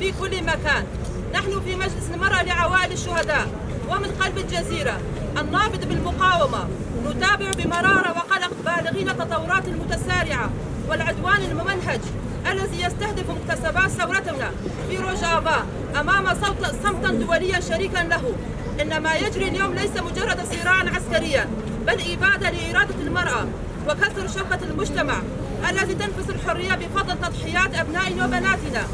في كل مكان. نحن في مجلس المرأة لعوائل الشهداء ومن قلب الجزيرة النابض بالمقاومة نتابع بمرارة وقلق بالغين التطورات المتسارعة والعدوان الممنهج الذي يستهدف مكتسبات ثورتنا في روجافا أمام صمتا دوليا شريكا له. إن ما يجري اليوم ليس مجرد صراعا عسكريا بل إبادة لإرادة المرأة وكسر شوكة المجتمع الذي تنفس الحرية بفضل تضحيات أبنائنا وبناتنا.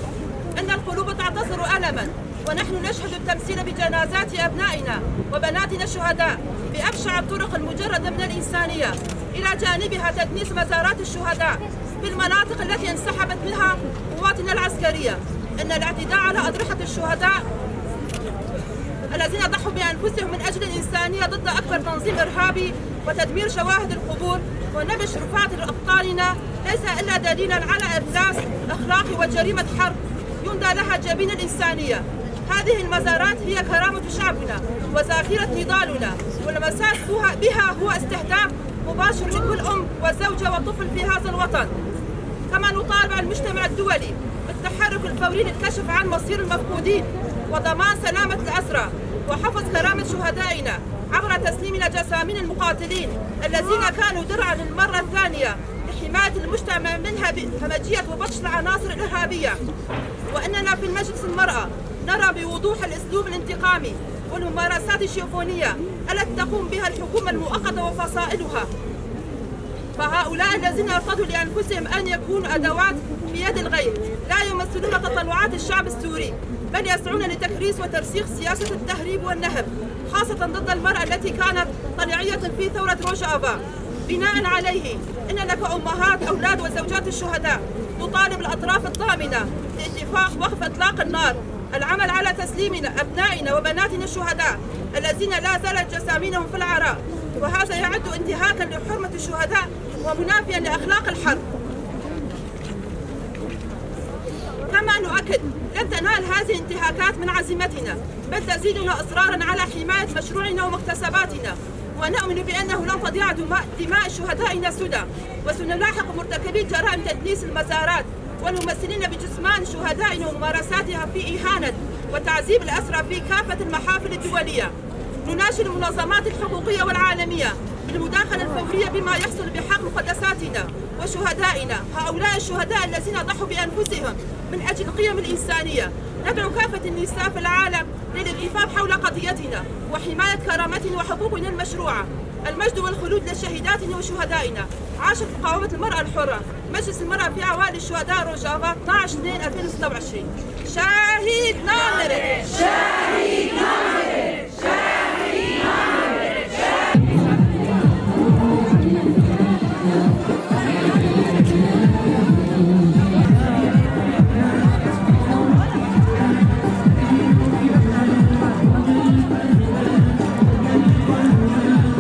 إن القلوب تعتصر ألما ونحن نشهد التمثيل بجنازات أبنائنا وبناتنا الشهداء بأبشع الطرق المجردة من الإنسانية، إلى جانبها تدنيس مزارات الشهداء في المناطق التي انسحبت منها قواتنا العسكرية. إن الاعتداء على أضرحة الشهداء الذين ضحوا بأنفسهم من أجل الإنسانية ضد أكبر تنظيم إرهابي وتدمير شواهد القبور ونبش رفعة أبطالنا ليس إلا دليلا على إفلاس أخلاقي وجريمة حرب يندى لها جبين الإنسانية. هذه المزارات هي كرامة شعبنا وذاكرة نضالنا، والمساس بها هو استهداف مباشر لكل أم وزوجة وطفل في هذا الوطن. كما نطالب المجتمع الدولي بالتحرك الفوري للكشف عن مصير المفقودين وضمان سلامة الأسرى وحفظ كرامة شهدائنا عبر تسليمنا جسامين المقاتلين الذين كانوا درعا للمرة الثانية لحماية المجتمع من همجية وبطش العناصر الإرهابية. وأننا في المجلس المرأة نرى بوضوح الأسلوب الانتقامي والممارسات الشيفونية التي تقوم بها الحكومة المؤقتة وفصائلها. فهؤلاء الذين ارتضوا لأنفسهم أن يكونوا أدوات في يد الغير لا يمثلون تطلعات الشعب السوري بل يسعون لتكريس وترسيخ سياسة التهريب والنهب، خاصة ضد المرأة التي كانت طليعية في ثورة روجافا. بناء عليه إننا كأمهات أولاد وزوجات الشهداء نطالب الأطراف الضامنة لاتفاق وقف إطلاق النار، العمل على تسليمنا أبنائنا وبناتنا الشهداء الذين لا زالت جسامينهم في العراء، وهذا يعد انتهاكا لحرمة الشهداء ومنافيا لأخلاق الحرب. كما نؤكد لن تنال هذه الانتهاكات من عزيمتنا بل تزيدنا إصرارا على حماية مشروعنا ومكتسباتنا، ونؤمن بأنه لن تضيع دماء شهدائنا سدى، وسنلاحق مرتكبي جرائم تدنيس المزارات والممثلين بجثمان شهدائنا وممارساتها في إهانة وتعذيب الأسرى في كافة المحافل الدولية. نناشد المنظمات الحقوقية والعالمية بالمداخلة الفورية بما يحصل بحق مقدساتنا وشهدائنا، هؤلاء الشهداء الذين ضحوا بأنفسهم من أجل القيم الإنسانية. ندعو كافة النساء في العالم للالتفاف حول قضيتنا وحماية كرامتنا وحقوقنا المشروعة. المجد والخلود لشهيداتنا وشهدائنا. عاشت مقاومة المرأة الحرة. مجلس المرأة في عوائل الشهداء روجافا 12/2/2026. شهيد نامرة. شهيد نامرة.